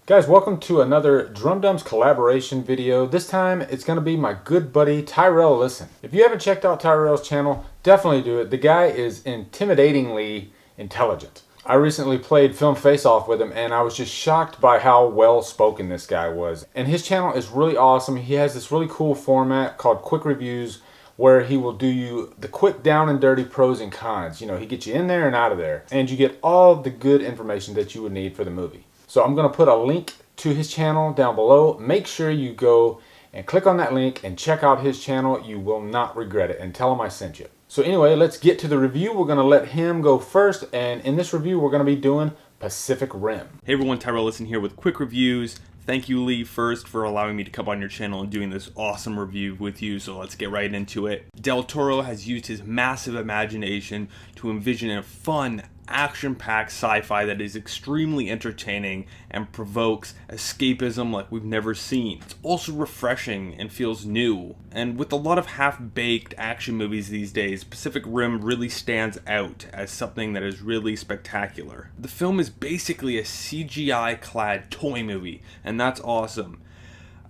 Guys, welcome to another Humdrum's collaboration video. This time it's going to be my good buddy Tyrell Lisson. If you haven't checked out Tyrell's channel, definitely do it. The guy is intimidatingly intelligent. I recently played Film Face Off with him and I was just shocked by how well spoken this guy was. And his channel is really awesome. He has this really cool format called Quick Reviews where he will do you the quick down and dirty pros and cons. You know, he gets you in there and out of there and you get all the good information that you would need for the movie. So I'm going to put a link to his channel down below. Make sure you go and click on that link and check out his channel. You will not regret it, and tell him I sent you. So anyway, let's get to the review. We're going to let him go first, and in this review we're going to be doing Pacific Rim. Hey everyone, Tyrell Lisson here with Quick Reviews. Thank you, Lee, first for allowing me to come on your channel and doing this awesome review with you, so let's get right into it. Del Toro has used his massive imagination to envision a fun, action-packed sci-fi that is extremely entertaining and provokes escapism like we've never seen. It's also refreshing and feels new. And with a lot of half-baked action movies these days, Pacific Rim really stands out as something that is really spectacular. The film is basically a CGI-clad toy movie, and that's awesome.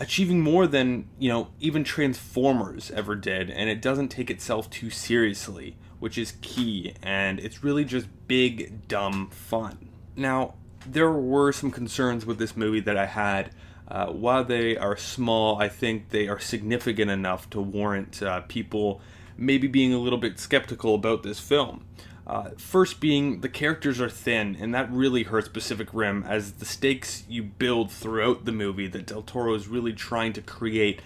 Achieving more than, even Transformers ever did, and it doesn't take itself too seriously, which is key, and it's really just big, dumb fun. Now, there were some concerns with this movie that I had. While they are small, I think they are significant enough to warrant people maybe being a little bit skeptical about this film. First being, the characters are thin, and that really hurts Pacific Rim, as the stakes you build throughout the movie that Del Toro is really trying to create,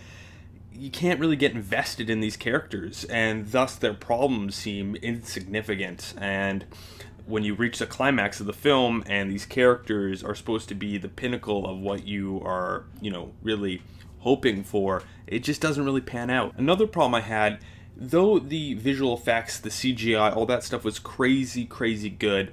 you can't really get invested in these characters, and thus their problems seem insignificant. And when you reach the climax of the film and these characters are supposed to be the pinnacle of what you are, really hoping for, it just doesn't really pan out. Another problem I had, though the visual effects, the CGI, all that stuff was crazy good,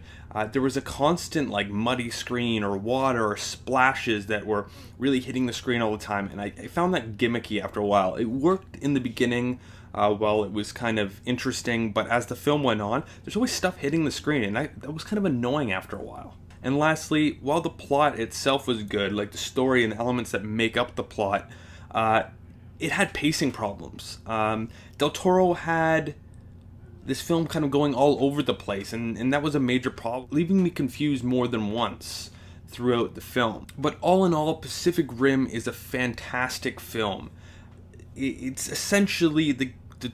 there was a constant muddy screen or water or splashes that were really hitting the screen all the time, and I found that gimmicky after a while. It worked in the beginning while it was kind of interesting, but as the film went on, there's always stuff hitting the screen, and that was kind of annoying after a while. And lastly, while the plot itself was good, like the story and the elements that make up the plot, it had pacing problems. Del Toro had this film kind of going all over the place, and that was a major problem, leaving me confused more than once throughout the film. But all in all, Pacific Rim is a fantastic film. It's essentially the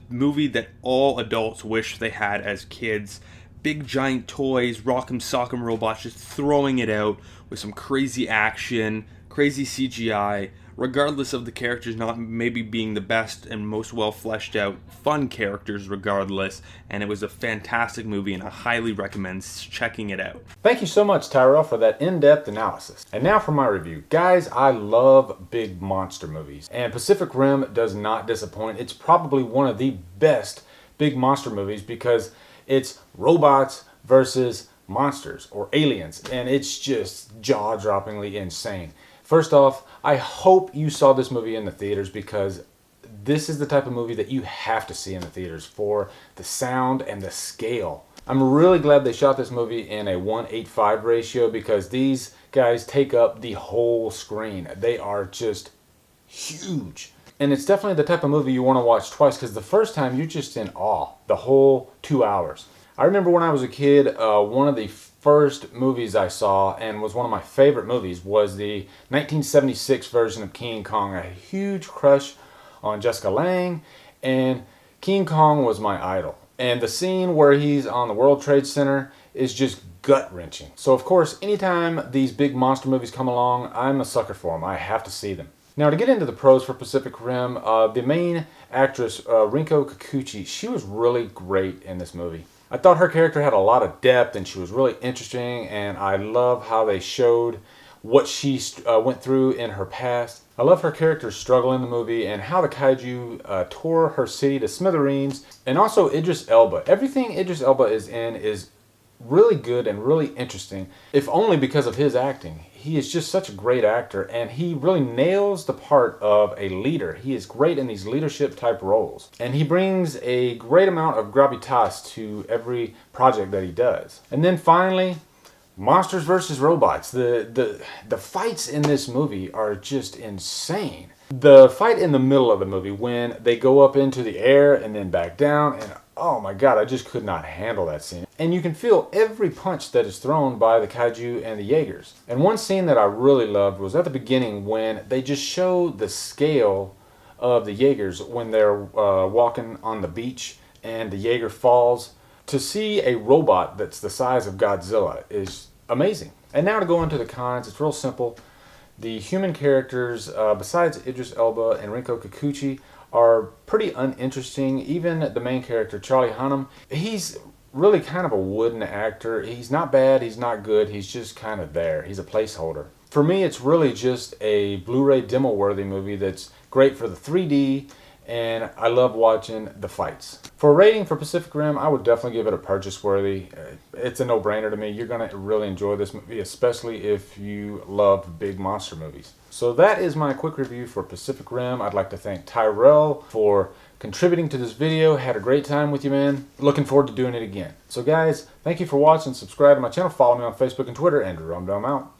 movie that all adults wish they had as kids. Big giant toys, rock'em sock'em robots, just throwing it out with some crazy action, crazy CGI, regardless of the characters not maybe being the best and most well fleshed out, fun characters regardless, and it was a fantastic movie and I highly recommend checking it out. Thank you so much, Tyrell, for that in-depth analysis. And now for my review. Guys, I love big monster movies, and Pacific Rim does not disappoint. It's probably one of the best big monster movies because it's robots versus monsters or aliens, and it's just jaw-droppingly insane. First off, I hope you saw this movie in the theaters because this is the type of movie that you have to see in the theaters for the sound and the scale. I'm really glad they shot this movie in a 1:8:5 ratio because these guys take up the whole screen. They are just huge. And it's definitely the type of movie you want to watch twice because the first time you're just in awe the whole 2 hours. I remember when I was a kid, one of the first movies I saw, and was one of my favorite movies, was the 1976 version of King Kong. I had a huge crush on Jessica Lange, and King Kong was my idol. And the scene where he's on the World Trade Center is just gut-wrenching. So of course, anytime these big monster movies come along, I'm a sucker for them. I have to see them. Now, to get into the pros for Pacific Rim, the main actress, Rinko Kikuchi, she was really great in this movie. I thought her character had a lot of depth and she was really interesting, and I love how they showed what she went through in her past. I love her character's struggle in the movie and how the kaiju tore her city to smithereens, and also Idris Elba. Everything Idris Elba is in is really good and really interesting, if only because of his acting. He is just such a great actor, and he really nails the part of a leader. He is great in these leadership type roles, and he brings a great amount of gravitas to every project that he does. And then finally, Monsters versus robots. The fights in this movie are just insane. The fight in the middle of the movie when they go up into the air and then back down, and oh my god, I just could not handle that scene. And you can feel every punch that is thrown by the kaiju and the Jaegers. And one scene that I really loved was at the beginning when they just show the scale of the Jaegers when they're walking on the beach and the Jaeger falls. To see a robot that's the size of Godzilla is amazing. And now to go into the cons, it's real simple. The human characters, besides Idris Elba and Rinko Kikuchi, are pretty uninteresting. Even the main character, Charlie Hunnam, he's really kind of a wooden actor. He's not bad, he's not good, he's just kind of there. He's a placeholder. For me, it's really just a Blu-ray demo-worthy movie that's great for the 3D, and I love watching the fights. For a rating for Pacific Rim, I would definitely give it a purchase worthy. It's a no-brainer to me. You're going to really enjoy this movie, especially if you love big monster movies. So that is my quick review for Pacific Rim. I'd like to thank Tyrell for contributing to this video. Had a great time with you, man. Looking forward to doing it again. So guys, thank you for watching. Subscribe to my channel. Follow me on Facebook and Twitter. And Humdrum out.